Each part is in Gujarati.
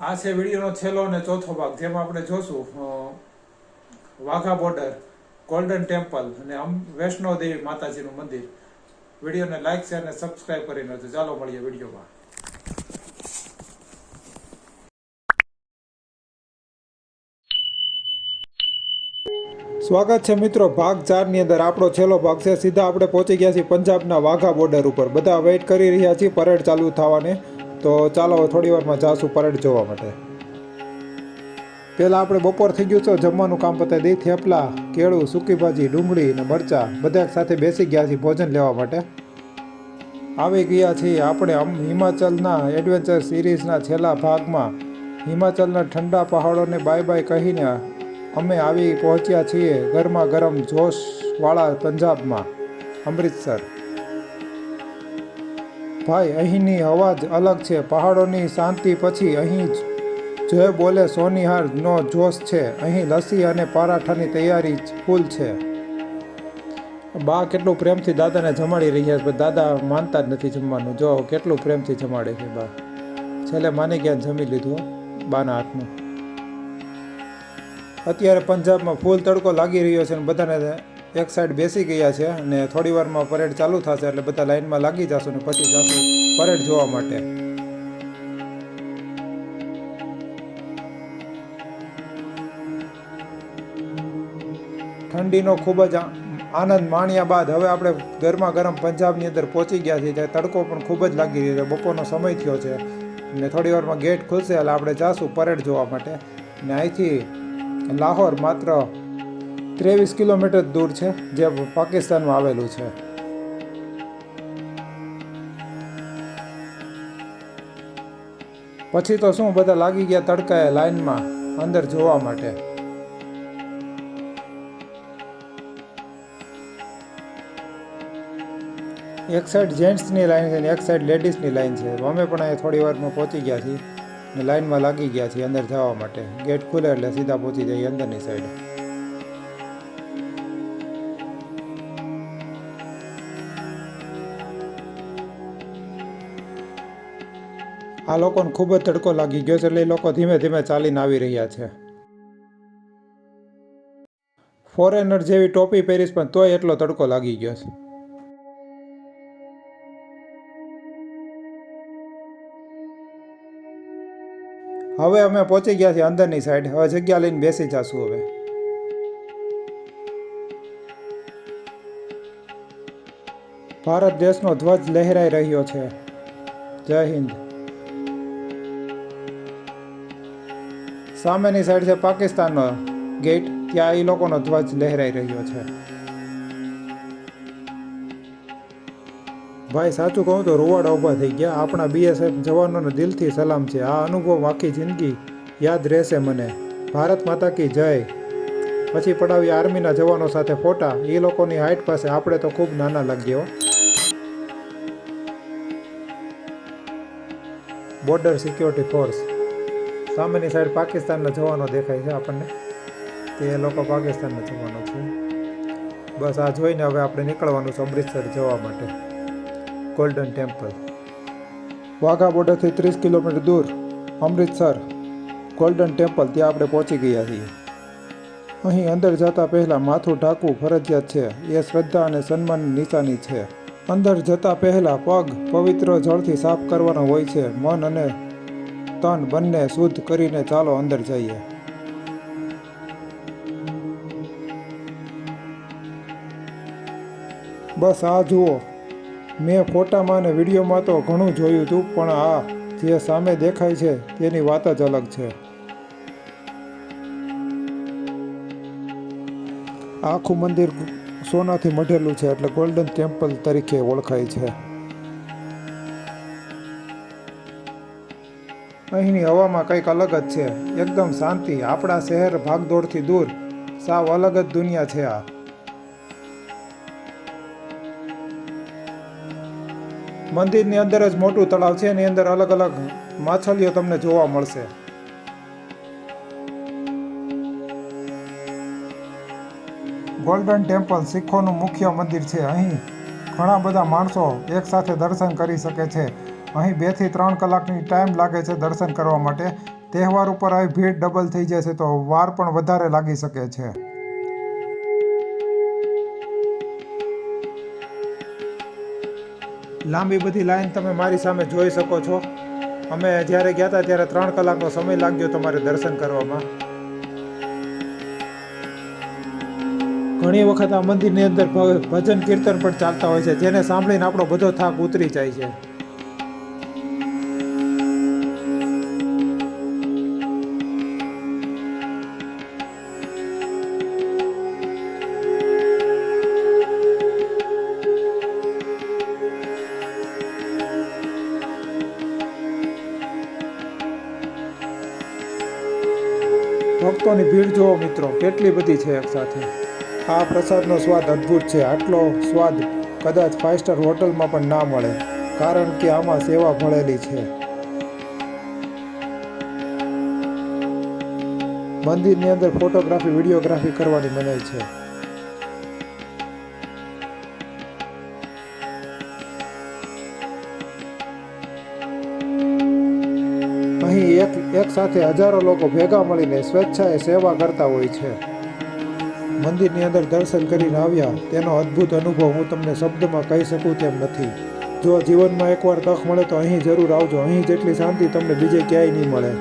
આ છે વિડીયોનો છેલ્લો અને ચોથો ભાગ, જેમાં આપણે જોશું વાઘા બોર્ડર, ગોલ્ડન ટેમ્પલ અને વૈષ્ણો દેવી માતાજીનું મંદિર. વિડીયોને લાઈક શેર અને સબસ્ક્રાઈબ કરી નાખજો. ચાલો મળીએ વિડીયોમાં. સ્વાગત છે મિત્રો ભાગ 4 ની અંદર. આપણો છેલ્લો ભાગ છે. સીધા આપણે પહોંચી ગયા છીએ પંજાબના વાઘા બોર્ડર ઉપર. બધા વેઇટ કરી રહ્યા છીએ પરેડ ચાલુ થવાને. તો ચાલો થોડી વારમાં જાશું પરેડ જોવા માટે. પહેલાં આપણે બપોર થઈ ગયું તો જમવાનું કામ પતાવી દઈ. થેપલા, કેળું, સૂકી ભાજી, ડુંગળી અને મરચાં બધા સાથે બેસી ગયા છીએ ભોજન લેવા માટે. આવી ગયા છીએ આપણે હિમાચલના એડવેન્ચર સિરીઝના છેલ્લા ભાગમાં. હિમાચલના ઠંડા પહાડોને બાય બાય કહીને અમે આવી પહોંચ્યા છીએ ગરમા ગરમ જોશવાળા પંજાબમાં, અમૃતસર. ભાઈ અહીંની હવા જ અલગ છે. પહાડોની શાંતિ પછી અહીં જે બોલે સોનિહારનો જોશ છે. અહીં લસ્સી અને પરાઠાની તૈયારી ફૂલ છે. બા કેટલું પ્રેમથી દાદાને જમાડી રહ્યા છે. દાદા માનતા જ નથી જમવાનું. જો કેટલું પ્રેમથી જમાડે છે બા. છેલ્લે માની ગયા જમી લીધું બાના હાથનું. અત્યારે પંજાબમાં ફૂલ તડકો લાગી રહ્યો છે અને બધાને એક સાઈડ બેસી ગયા છે અને થોડી વારમાં પરેડ ચાલુ થશે એટલે બધા લાઈનમાં લાગી જશું ને પછી જશું પરેડ જોવા માટે. ઠંડીનો ખૂબ જ આનંદ માણ્યા બાદ હવે આપણે ગરમા ગરમ પંજાબની અંદર પહોંચી ગયા છીએ. ત્યાં તડકો પણ ખૂબ જ લાગી રહ્યો છે. બપોરનો સમય થયો છે ને થોડી વારમાં ગેટ ખુલશે એટલે આપણે જાશું પરેડ જોવા માટે. ને અહીંથી લાહોર માત્ર 23 કિલોમીટર દૂર છે, જે પાકિસ્તાનમાં આવેલું છે. પછી તો શું બધા લાગી ગયા તડકાએ લાઈનમાં અંદર જોવા માટે. એક સાઈડ જેન્ટ્સની લાઈન છે ને એક સાઈડ લેડીઝની લાઈન છે. અમે પણ અહીંયા થોડી વારમાં પહોંચી ગયા છીએ ને લાઈનમાં લાગી ગયા છીએ અંદર જવા માટે. ગેટ ખુલે એટલે સીધા પહોંચી જઈએ અંદરની સાઈડ. આ લોકોને ખૂબ જ તડકો લાગી ગયો છે એટલે એ લોકો ધીમે ધીમે ચાલીને આવી રહ્યા છે. ફોરેનર જેવી ટોપી પહેરીશ પણ તોય એટલો તડકો લાગી ગયો છે. હવે અમે પહોંચી ગયા છીએ અંદરની સાઈડ. હવે જગ્યા લઈને બેસી જશું. હવે ભારત દેશનો ધ્વજ લહેરાઈ રહ્યો છે. જય હિન્દ. સામેની સાઈડ છે પાકિસ્તાનનો ગેટ. ત્યાં એ લોકોનો ધ્વજ લહેરાઈ રહ્યો છે. ભાઈ સાચું કહું તો રૂવાડા ઊભા થઈ ગયા. આપણા BSF જવાનોને દિલથી સલામ છે. આ અનુભવ આખી જિંદગી યાદ રહેશે મને. ભારત માતા કી જય. પછી પડાવી આર્મીના જવાનો સાથે ફોટા. એ લોકોની હાઈટ પાસે આપણે તો ખૂબ નાના લાગ્યો. Border security force. સામેની સાઈડ પાકિસ્તાનના જવાનો દેખાય છે આપણને. તે લોકો પાકિસ્તાનના જવાનો છે. બસ આ જોઈને હવે આપણે નીકળવાનું છે અમૃતસર જવા માટે. Golden temple. વાઘા બોર્ડરથી 30 કિલોમીટર દૂર અમૃતસર ગોલ્ડન ટેમ્પલ. ત્યાં આપણે પહોંચી ગયા છીએ. અહીં અંદર જતા પહેલાં માથું ઢાંકવું ફરજિયાત છે. એ શ્રદ્ધા અને સન્માનની નિશાની છે. અંદર જતા પહેલાં પગ પવિત્ર જળથી સાફ કરવાનો હોય છે. મન અને તન બંને શુદ્ધ કરીને ચાલો અંદર જઈએ. બસ આ જુઓ. મેં ફોટામાં અને વિડીયોમાં તો ઘણું જોયું હતું પણ આ જે સામે દેખાય છે તેની વાત જ અલગ છે. આખું મંદિર સોનાથી મઢેલું છે એટલે ગોલ્ડન ટેમ્પલ તરીકે ઓળખાય છે. અહીંની હવામાં કંઈક અલગ જ છે. એકદમ શાંતિ. આપણા શહેર ભાગદોડથી દૂર સાવ અલગ જ દુનિયા છે આ. મંદિરની અંદર જ મોટું તળાવ છે. એની અંદર અલગ અલગ માછલીઓ તમને જોવા મળશે. ગોલ્ડન ટેમ્પલ શીખોનું મુખ્ય મંદિર છે. અહીં ઘણા બધા માણસો એકસાથે દર્શન કરી શકે છે. અહીં 2 થી 3 કલાકની ટાઈમ લાગે છે દર્શન કરવા માટે. તહેવાર ઉપર આવી ભીડ ડબલ થઈ જશે તો વાર પણ વધારે લાગી શકે છે. લાંબી બધી લાઈન તમે મારી સામે જોઈ શકો છો. અમે જ્યારે ગયા હતા ત્યારે 3 કલાકનો સમય લાગ્યો તમારે દર્શન કરવામાં. ઘણી વખત આ મંદિરની અંદર ભજન કીર્તન પણ ચાલતા હોય છે, જેને સાંભળીને આપણો બધો થાક ઉતરી જાય છે. ભક્તોની ભીડ જુઓ મિત્રો, કેટલી બધી છે એક સાથે. આ પ્રસાદનો સ્વાદ અદ્ભુત છે. આટલો સ્વાદ કદાચ 5 સ્ટાર હોટલમાં પણ ના મળે, કારણ કે આમાં સેવા ભળેલી છે. મંદિરની અંદર ફોટોગ્રાફી વિડીયોગ્રાફી કરવાની મનાઈ છે. અહીં એક સાથે હજારો લોકો ભેગા મળીને સ્વેચ્છાએ સેવા કરતા હોય છે. મંદિરની અંદર દર્શન કરીને આવ્યા તેનો અદ્ભુત અનુભવ હું તમને શબ્દમાં કહી શકું તેમ નથી. જો જીવનમાં એકવાર તક મળે તો અહીં જરૂર આવજો. અહીં જેટલી શાંતિ તમને બીજે ક્યાંય નહીં મળે.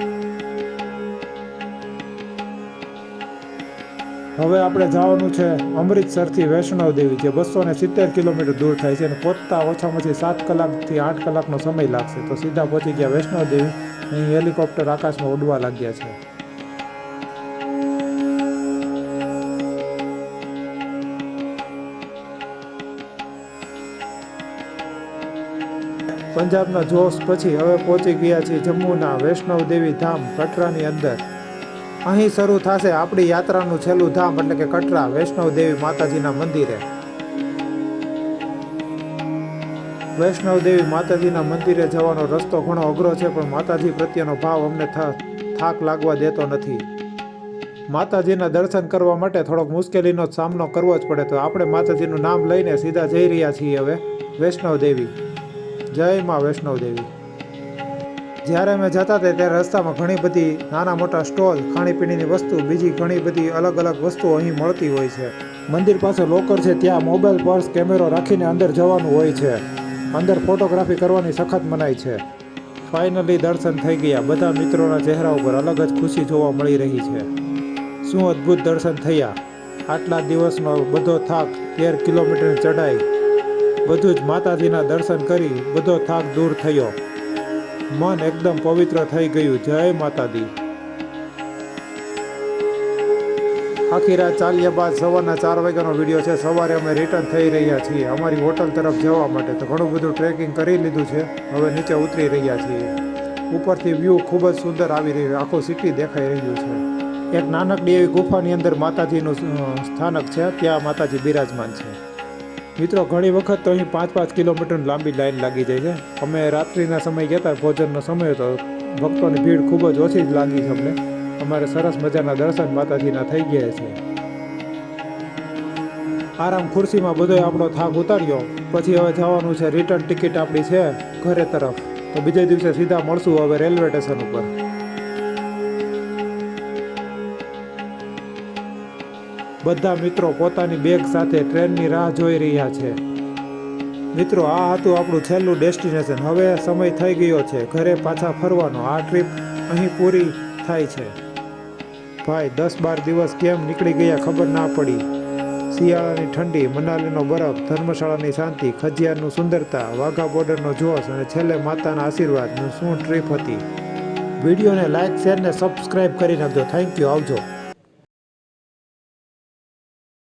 હવે આપણે જવાનું છે અમૃતસરથી વૈષ્ણવ દેવી, જે 270 કિલોમીટર દૂર થાય છે અને પહોંચતા ઓછામાં ઓછી 7 કલાકથી 8 કલાકનો સમય લાગશે. તો સીધા પહોંચી ગયા વૈષ્ણવ દેવી. અહીં હેલિકોપ્ટર આકાશમાં ઉડવા લાગ્યા છે. પંજાબના જોશ પછી હવે પહોંચી ગયા છીએ જમ્મુના વૈષ્ણવ દેવી ધામ કટરાની અંદર. અહીં શરૂ થશે આપણી યાત્રાનું છેલ્લું ધામ, એટલે કે કટરા વૈષ્ણવ દેવી માતાજીના મંદિરે. વૈષ્ણવ દેવી માતાજીના મંદિરે જવાનો રસ્તો ઘણો અઘરો છે, પણ માતાજી પ્રત્યેનો ભાવ અમને થાક લાગવા દેતો નથી. માતાજીના દર્શન કરવા માટે થોડોક મુશ્કેલીનો સામનો કરવો જ પડે, તો આપણે માતાજીનું નામ લઈને સીધા જઈ રહ્યા છીએ હવે વૈષ્ણવ દેવી. જય માં વૈષ્ણવ દેવી. જ્યારે અમે જતા હતા ત્યારે રસ્તામાં ઘણી બધી નાના મોટા સ્ટોલ, ખાણીપીણીની વસ્તુ, બીજી ઘણી બધી અલગ અલગ વસ્તુઓ અહીં મળતી હોય છે. મંદિર પાસે લોકર છે, ત્યાં મોબાઈલ, પર્સ, કેમેરો રાખીને અંદર જવાનું હોય છે. અંદર ફોટોગ્રાફી કરવાની સખત મનાઈ છે. ફાઇનલી દર્શન થઈ ગયા. બધા મિત્રોના ચહેરા ઉપર અલગ જ ખુશી જોવા મળી રહી છે. શું અદ્ભુત દર્શન થયા. આટલા દિવસનો બધો થાક, 13 કિલોમીટરની ચઢાઈ, બધું જ માતાજીના દર્શન કરી બધો થાક દૂર થયો. મન એકદમ પવિત્ર થઈ ગયું. જય માતાજી. આખી રાત ચાલ્યા બાદ સવારના 4 વાગ્યાનો વિડીયો છે. સવારે અમે રિટર્ન થઈ રહ્યા છીએ અમારી હોટલ તરફ જવા માટે. તો ઘણું બધું ટ્રેકિંગ કરી લીધું છે. હવે નીચે ઉતરી રહ્યા છીએ. ઉપરથી વ્યૂ ખૂબ જ સુંદર આવી રહ્યું. આખું સિટી દેખાઈ રહ્યું છે. એક નાનકડી એવી ગુફાની અંદર માતાજીનું સ્થાનક છે, ત્યાં માતાજી બિરાજમાન છે. મિત્રો, ઘણી વખત તો અહીં 5-5 કિલોમીટર લાંબી લાઈન લાગી જાય છે. અમે રાત્રિના સમય ગયા હતા, ભોજનનો સમય હતો, ભક્તોની ભીડ ખૂબ જ ઓછી જ લાગી છે અમને. અમારે સરસ મજાના દર્શન માતાજીના થઈ ગયા છે. આરામ ખુરશીમાં બધોય આપણો થાક ઉતાર્યો. પછી હવે જવાનું છે, રિટર્ન ટિકિટ આપણી છે ઘરે તરફ. તો બીજે દિવસે સીધા મળશું હવે રેલવે સ્ટેશન ઉપર. બધા મિત્રો પોતાની બેગ સાથે ટ્રેનની રાહ જોઈ રહ્યા છે. મિત્રો, આ હતું આપણું છેલ્લું ડેસ્ટિનેશન. હવે સમય થઈ ગયો છે ઘરે પાછા ફરવાનો. આ ટ્રીપ અહીં પૂરી થાય છે. ભાઈ, 10-12 દિવસ કેમ નીકળી ગયા ખબર ના પડી. શિયાળાની ઠંડી, મનાલીનો બરફ, ધર્મશાળાની શાંતિ, ખજિયારનું સુંદરતા, વાઘા બોર્ડરનો જોશ અને છેલ્લે માતાના આશીર્વાદનું શું ટ્રીપ હતી. વિડીયોને લાઇક, શેર ને સબસ્ક્રાઈબ કરી નાખજો. Thank you. આવજો.